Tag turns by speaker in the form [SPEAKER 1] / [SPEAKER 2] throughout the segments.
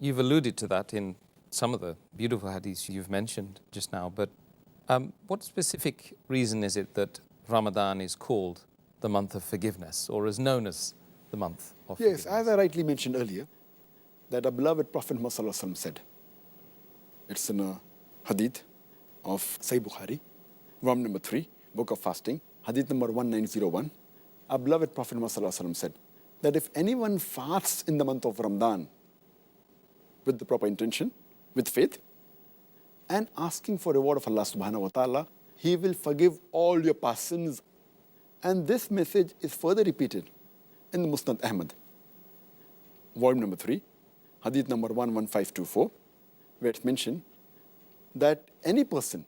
[SPEAKER 1] you've alluded to that in some of the beautiful hadiths you've mentioned just now, but what specific reason is it that Ramadan is called the month of forgiveness, or is known as the month of forgiveness?
[SPEAKER 2] Yes, as I rightly mentioned earlier, that our beloved Prophet Muhammad said, it's in a hadith of Sahih Bukhari, volume number 3, book of fasting, hadith number 1901. Our beloved Prophet Muhammad said that if anyone fasts in the month of Ramadan with the proper intention, with faith, and asking for reward of Allah subhanahu wa ta'ala, He will forgive all your past sins. And this message is further repeated in the Musnad Ahmad, volume number 3, hadith number 11524, where it's mentioned that any person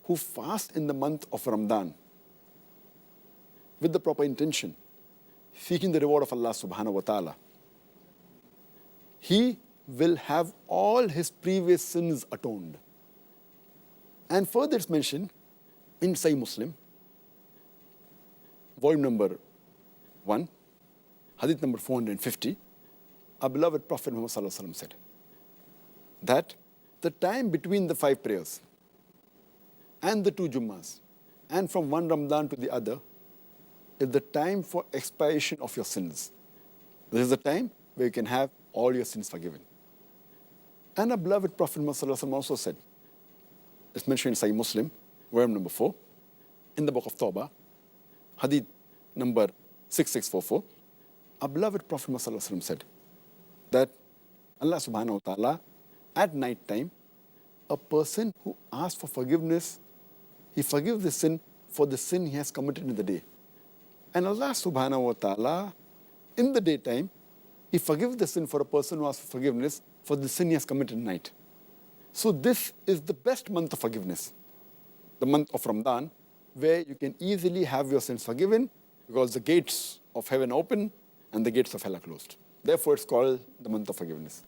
[SPEAKER 2] who fasts in the month of Ramadan with the proper intention, seeking the reward of Allah subhanahu wa ta'ala, he will have all his previous sins atoned. And further it's mentioned in Sahih Muslim, volume number 1, hadith number 450, our beloved Prophet Muhammad said that the time between the 5 prayers and the 2 Jummas, and from one Ramadan to the other, is the time for expiation of your sins. This is the time where you can have all your sins forgiven. And our beloved Prophet Muhammad also said, it's mentioned in Sahih Muslim, volume number 4, in the book of Tawbah, hadith number 6644, our beloved Prophet Muhammad said that Allah subhanahu wa ta'ala, at night time, a person who asks for forgiveness, he forgives the sin for the sin he has committed in the day. And Allah subhanahu wa ta'ala, in the daytime, He forgives the sin for a person who asks for forgiveness for the sin he has committed at night. So this is the best month of forgiveness, the month of Ramadan, where you can easily have your sins forgiven because the gates of heaven open and the gates of hell are closed. Therefore, it's called the month of forgiveness.